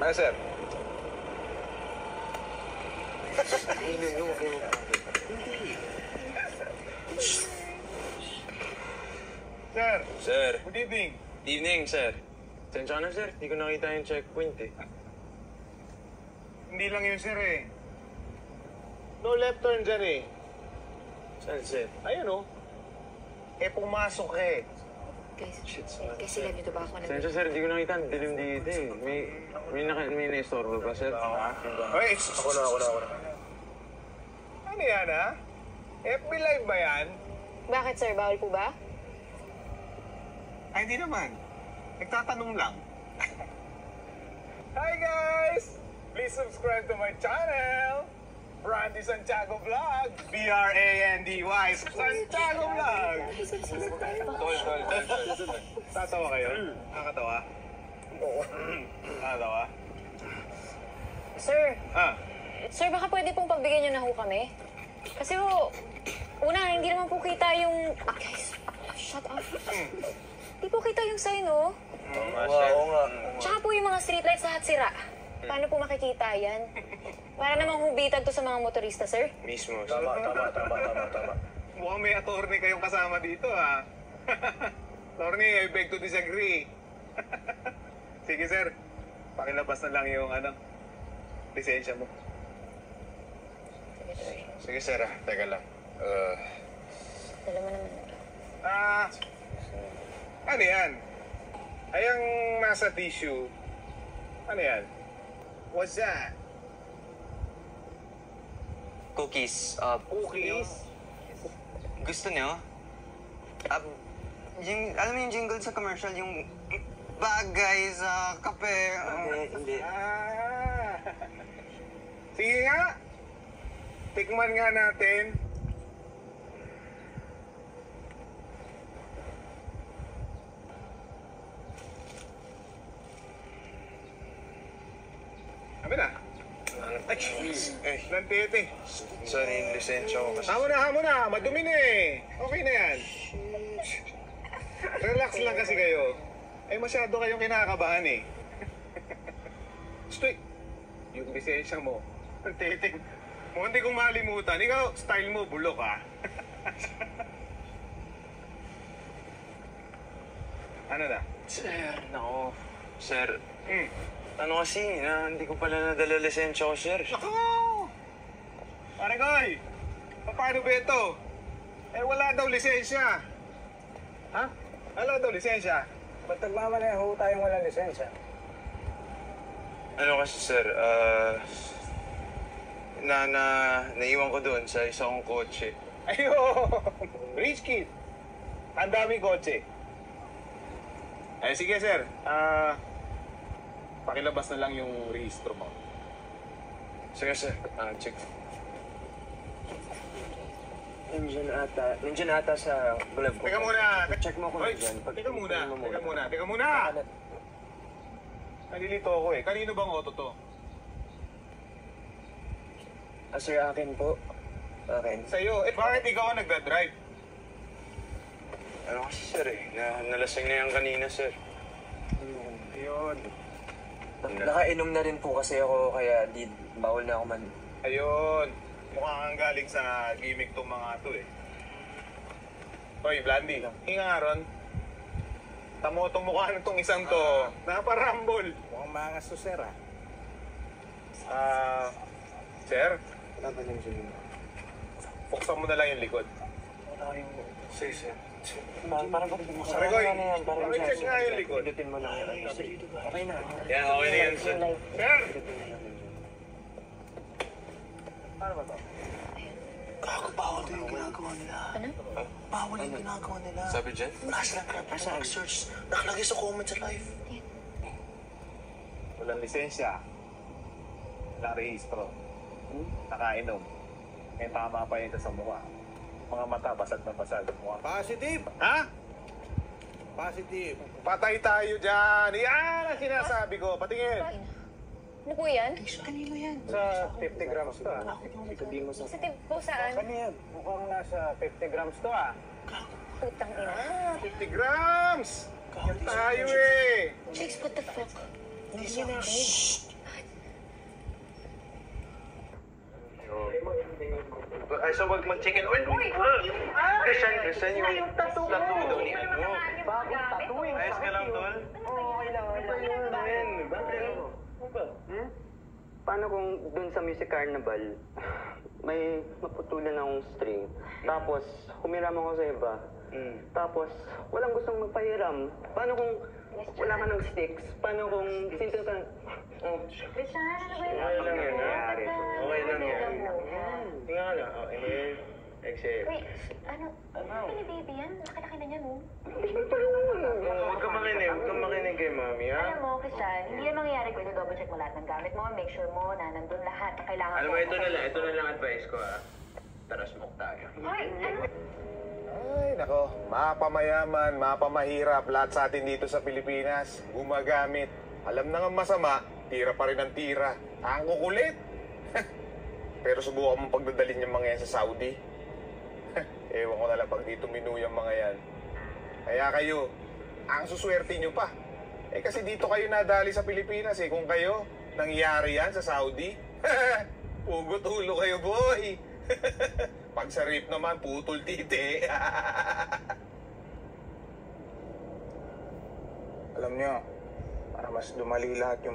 Ano, sir? Sir. Sir. Good evening. Evening, sir. Sensya na, sir. Hindi ko nakita yung checkpoint, eh. Hindi lang yun, sir, eh. No left turn dyan, eh. Saan, sir? Ayun, oh. Eh, pumasok, eh. Guys, kasi love nito ba ako na... Sensya, sir. Hindi ko nakita. Ang dilim dito, eh. May na-istorbo ba, sir? Wait. Ako na. Ano yan, ha? FB Live ba yan? Bakit, sir? Bawal po ba? Ay, hindi naman. Nagtatanong lang. Hi, guys! Please subscribe to my channel! Brandy Santiago Vlog! B-R-A-N-D-Y Santiago Vlog! Tol. Tatawa kayo? Nakakatawa? Oo. Nakakatawa? Sir, Ah, sir, baka pwede pong pagbigyan niyo na ho kami? Kasi ho, una, hindi naman po kita yung... Guys, shut up. Hindi po kita yung sign, oh. Oo nga. Tsaka po yung mga streetlights lahat sira. Paano po makikita yan? Para namang hubitag to sa mga motorista, sir. Mismo, sir. tama. Mukhang may attorney kayong kasama dito, ha? Attorney, I beg to disagree. Sige, sir. Pakilabas na lang yung, lisensya mo. Sige, sir. Sige, sir. Teka lang. Dala mo naman. Ano yan? Ay, ang nasa tissue. Ano yan? What's that? Cookies. Cookies? Gusto niyo? Alam mo yung jingle sa commercial, yung bagay sa kape. Hindi. Sige nga. Tikman nga natin. Sabi na. Ay, Nantete. sorry, yung lisensya ko kasi. Hamo na. Madumi na eh. Okay na yan. Relax lang kasi kayo. Eh, masyado kayong kinakabahan eh. Stoy. Yung lisensya mo. Nantete. Mukhang hindi kong malimutan. Ikaw, style mo, bulok ah. Ano na? Sir, nako. Sir, Hmm. ano kasi, hindi ko pala nadala lisensya ko, sir. Ako! Pare Koy! Paano ba ito? Eh, wala daw lisensya. Ha? Wala daw lisensya. Ba't nagmamaneho tayong walang lisensya? Ano kasi, sir, naiwan ko doon sa isa kong kotse. Ayun! Rich kid! Ang daming kotse. Eh, sige sir. Pakilabas na lang yung rehistro mo. Sige, sir. Check. Nandiyan ata sa glove ko. Teka muna! Check mo kung Hoy, nandiyan. Teka muna! Nalilito ako eh. Kanino bang auto to? Sir, akin po. Akin. Sa'yo. Eh, bakit ikaw ang nagdadrive? Ano kasi, sir, nalasing na yan kanina, sir. Ayun. Nakainom na rin po kasi ako, kaya bawal na ako man. Ayun. Mukhang ang galing sa gimmick tong mga to eh. Hoy, Blandy. Hinga nga ron. Tamo tong mukha nitong isang to. Naparambol. Mukhang mangas to, sir, Sir, Wala ba nang sila? buksan mo na lang yung likod. Sige, sir. Parang kapag mo Pare Koy, check nga yung likod. Pindutin mo lang yan. Okay na. Yan, okay na yan, sir. Sir! Paano ba to? Gago, bawal yung ginagawa nila. Ano? Bawal yung ginagawa nila. Sabi dyan? Wala silang purpose mag-search. Nakalagay sa comment sa live. Walang lisensya. Walang rehistro. Nakainom. May tama pa yun sa mukha. Mga mata, basag na basag. Mukha. Positive! Ha? Positive! Patay tayo dyan! Yan ang sinasabi ko. Patingin. Ano po yan? Kanino yan? Sa 50 grams to, Sabihin mo sa... Sensitive po saan? Ano yan? Mukhang nasa 50 grams to, Putang ina. 50 grams! Yan tayo eh! Chicks, what the fuck? Hindi siya. Ay, so wag mag-chicken oil. Christian, yung tattoo daw ni ano. Bagong tattoo eh. Ayos ka lang, tol? Okay lang. Paano kung dun sa music carnival, may maputulan akong string, tapos humiram ako sa iba, tapos walang gustong magpahiram. Paano kung wala ka ng sticks? Paano kung sinto ka... Christian, ano ba yun? Okay lang yan, ha? Okay lang yan. Nga na, inhale, exhale. Wait, ano? Ano ni baby yan? Laki-laki na niyan, oh. Huwag ka makinig kay mami, ha? Alam mo, Christian, hindi na mangyayari kung double check mo lahat ng gamit mo, make sure mo na nandun lahat na kailangan Alam mo, ito na lang advice ko, ha? Tara, smoke tayo. Ay, ano? Ay, nako. Mapamayaman, mapamahirap. Lahat sa atin dito sa Pilipinas, gumagamit. Alam na nga masama, tira pa rin ang tira. Ang kukulit. Pero subukan mong pagdadalin yung mga yan sa Saudi. Ewan ko na lang pag dito minu yung mga yan. Kaya kayo, ang suswerte nyo pa. Kasi dito kayo nadali sa Pilipinas eh. Kung kayo, nangyari yan sa Saudi, pugot ulo kayo, boy. Pag sa rape naman, putol titi. Alam nyo, para mas dumali lahat yung